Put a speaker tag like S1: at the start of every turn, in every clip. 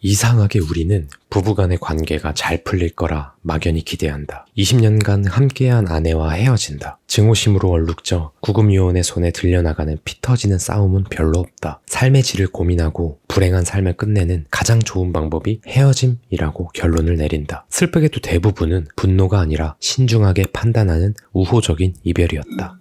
S1: 이상하게 우리는 부부간의 관계가 잘 풀릴 거라 막연히 기대한다. 20년간 함께한 아내와 헤어진다. 증오심으로 얼룩져 구급요원의 손에 들려나가는 피 터지는 싸움은 별로 없다. 삶의 질을 고민하고 불행한 삶을 끝내는 가장 좋은 방법이 헤어짐이라고 결론을 내린다. 슬프게도 대부분은 분노가 아니라 신중하게 판단하는 우호적인 이별이었다.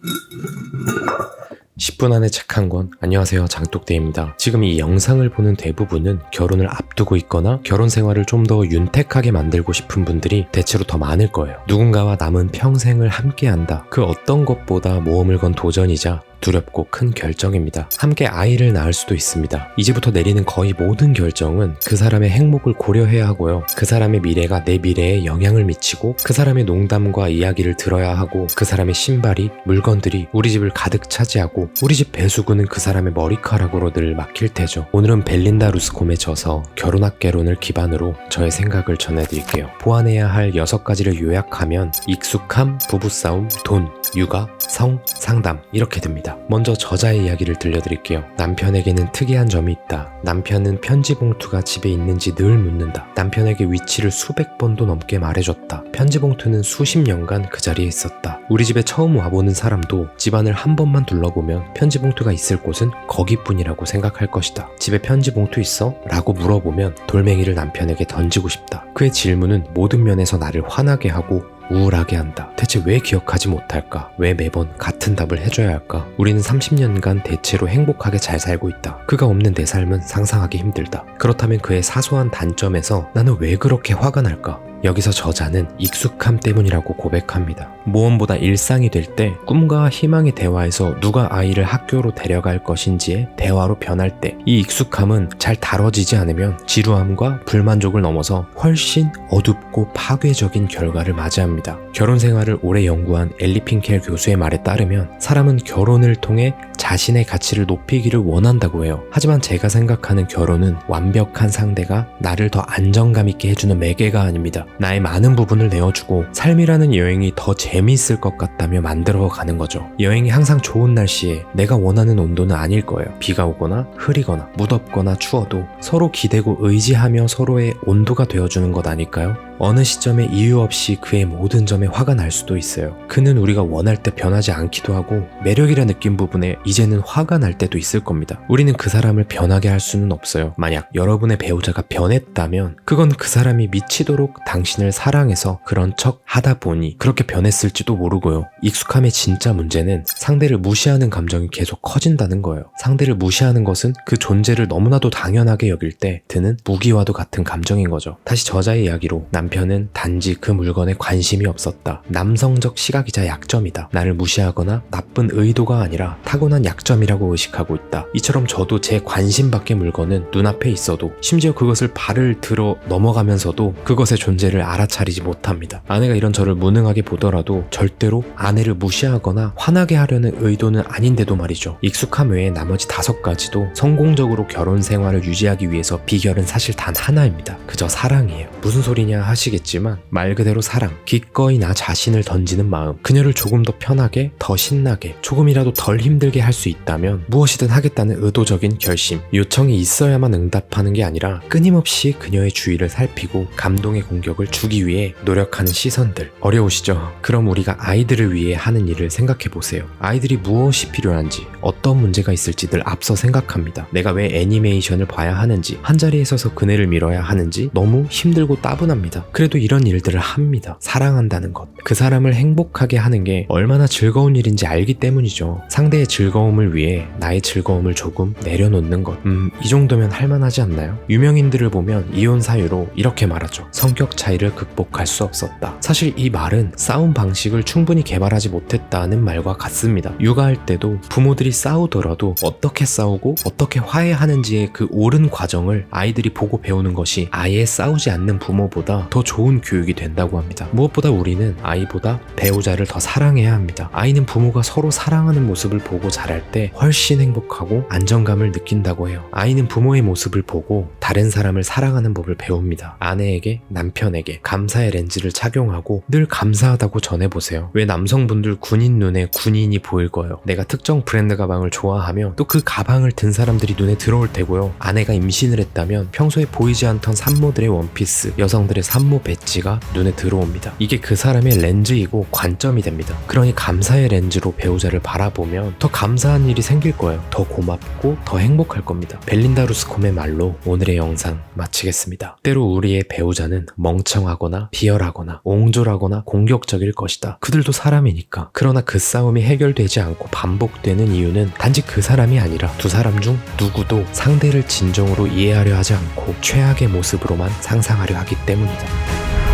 S1: 10분 안에 책 한 권. 안녕하세요, 장독대입니다. 지금 이 영상을 보는 대부분은 결혼을 앞두고 있거나 결혼 생활을 좀 더 윤택하게 만들고 싶은 분들이 대체로 더 많을 거예요. 누군가와 남은 평생을 함께한다. 그 어떤 것보다 모험을 건 도전이자 두렵고 큰 결정입니다. 함께 아이를 낳을 수도 있습니다. 이제부터 내리는 거의 모든 결정은 그 사람의 행복을 고려해야 하고요. 그 사람의 미래가 내 미래에 영향을 미치고 그 사람의 농담과 이야기를 들어야 하고 그 사람의 신발이, 물건들이 우리 집을 가득 차지하고 우리 집 배수구는 그 사람의 머리카락으로 늘 막힐 테죠. 오늘은 벨린다 루스콤의 저서 결혼학개론을 기반으로 저의 생각을 전해드릴게요. 보완해야 할 6가지를 요약하면 익숙함, 부부싸움, 돈, 육아, 성, 상담 이렇게 됩니다. 먼저 저자의 이야기를 들려드릴게요. 남편에게는 특이한 점이 있다. 남편은 편지 봉투가 집에 있는지 늘 묻는다. 남편에게 위치를 수백 번도 넘게 말해줬다. 편지 봉투는 수십 년간 그 자리에 있었다. 우리 집에 처음 와보는 사람도 집안을 한 번만 둘러보면 편지 봉투가 있을 곳은 거기뿐이라고 생각할 것이다. 집에 편지 봉투 있어? 라고 물어보면 돌멩이를 남편에게 던지고 싶다. 그의 질문은 모든 면에서 나를 화나게 하고 우울하게 한다. 대체 왜 기억하지 못할까? 왜 매번 같은 답을 해줘야 할까? 우리는 30년간 대체로 행복하게 잘 살고 있다. 그가 없는 내 삶은 상상하기 힘들다. 그렇다면 그의 사소한 단점에서 나는 왜 그렇게 화가 날까? 여기서 저자는 익숙함 때문이라고 고백합니다. 모험보다 일상이 될 때 꿈과 희망의 대화에서 누가 아이를 학교로 데려갈 것인지의 대화로 변할 때 이 익숙함은 잘 다뤄지지 않으면 지루함과 불만족을 넘어서 훨씬 어둡고 파괴적인 결과를 맞이합니다. 결혼 생활을 오래 연구한 엘리 핑켈 교수의 말에 따르면 사람은 결혼을 통해 자신의 가치를 높이기를 원한다고 해요. 하지만 제가 생각하는 결혼은 완벽한 상대가 나를 더 안정감 있게 해주는 매개가 아닙니다. 나의 많은 부분을 내어주고 삶이라는 여행이 더 재미있을 것 같다며 만들어가는 거죠. 여행이 항상 좋은 날씨에 내가 원하는 온도는 아닐 거예요. 비가 오거나 흐리거나 무덥거나 추워도 서로 기대고 의지하며 서로의 온도가 되어주는 것 아닐까요? 어느 시점에 이유 없이 그의 모든 점에 화가 날 수도 있어요. 그는 우리가 원할 때 변하지 않기도 하고 매력이라 느낀 부분에 이제는 화가 날 때도 있을 겁니다. 우리는 그 사람을 변하게 할 수는 없어요. 만약 여러분의 배우자가 변했다면 그건 그 사람이 미치도록 당신을 사랑해서 그런 척 하다 보니 그렇게 변했을지도 모르고요. 익숙함의 진짜 문제는 상대를 무시하는 감정이 계속 커진다는 거예요. 상대를 무시하는 것은 그 존재를 너무나도 당연하게 여길 때 드는 무기와도 같은 감정인 거죠. 다시 저자의 이야기로 남편은 단지 그 물건에 관심이 없었다. 남성적 시각이자 약점이다. 나를 무시하거나 나쁜 의도가 아니라 타고난 약점이라고 의식하고 있다. 이처럼 저도 제 관심 밖의 물건은 눈앞에 있어도 심지어 그것을 발을 들어 넘어가면서도 그것의 존재를 알아차리지 못합니다. 아내가 이런 저를 무능하게 보더라도 절대로 아내를 무시하거나 화나게 하려는 의도는 아닌데도 말이죠. 익숙함 외에 나머지 5가지도 성공적으로 결혼 생활을 유지하기 위해서 비결은 사실 단 하나입니다. 그저 사랑이에요. 무슨 소리냐 하시겠지만 말 그대로 사랑, 기꺼이 나 자신을 던지는 마음, 그녀를 조금 더 편하게, 더 신나게, 조금이라도 덜 힘들게 할 수 있다면 무엇이든 하겠다는 의도적인 결심, 요청이 있어야만 응답하는 게 아니라 끊임없이 그녀의 주의를 살피고 감동의 공격을 주기 위해 노력하는 시선들. 어려우시죠? 그럼 우리가 아이들을 위해 하는 일을 생각해 보세요. 아이들이 무엇이 필요한지, 어떤 문제가 있을지 늘 앞서 생각합니다. 내가 왜 애니메이션을 봐야 하는지, 한자리에 서서 그네를 밀어야 하는지 너무 힘들고 따분합니다. 그래도 이런 일들을 합니다. 사랑한다는 것, 그 사람을 행복하게 하는 게 얼마나 즐거운 일인지 알기 때문이죠. 상대의 즐거움을 위해 나의 즐거움을 조금 내려놓는 것, 이 정도면 할만하지 않나요? 유명인들을 보면 이혼 사유로 이렇게 말하죠. 성격 차이를 극복할 수 없었다. 사실 이 말은 싸움 방식을 충분히 개발하지 못했다는 말과 같습니다. 육아할 때도 부모들이 싸우더라도 어떻게 싸우고 어떻게 화해하는지의 그 옳은 과정을 아이들이 보고 배우는 것이 아예 싸우지 않는 부모보다 더 더 좋은 교육이 된다고 합니다. 무엇보다 우리는 아이보다 배우자를 더 사랑해야 합니다. 아이는 부모가 서로 사랑하는 모습을 보고 자랄 때 훨씬 행복하고 안정감을 느낀다고 해요. 아이는 부모의 모습을 보고 다른 사람을 사랑하는 법을 배웁니다. 아내에게, 남편에게 감사의 렌즈를 착용하고 늘 감사하다고 전해보세요. 왜 남성분들 군인 눈에 군인이 보일 거예요. 내가 특정 브랜드 가방을 좋아하면 또 그 가방을 든 사람들이 눈에 들어올 테고요. 아내가 임신을 했다면 평소에 보이지 않던 산모들의 원피스, 여성들의 산모 배지가 눈에 들어옵니다. 이게 그 사람의 렌즈이고 관점이 됩니다. 그러니 감사의 렌즈로 배우자를 바라보면 더 감사한 일이 생길 거예요. 더 고맙고 더 행복할 겁니다. 벨린다 루스콤의 말로 오늘의 영상 마치겠습니다. 때로 우리의 배우자는 멍청하거나 비열하거나 옹졸하거나 공격적일 것이다. 그들도 사람이니까. 그러나 그 싸움이 해결되지 않고 반복되는 이유는 단지 그 사람이 아니라 두 사람 중 누구도 상대를 진정으로 이해하려 하지 않고 최악의 모습으로만 상상하려 하기 때문이다.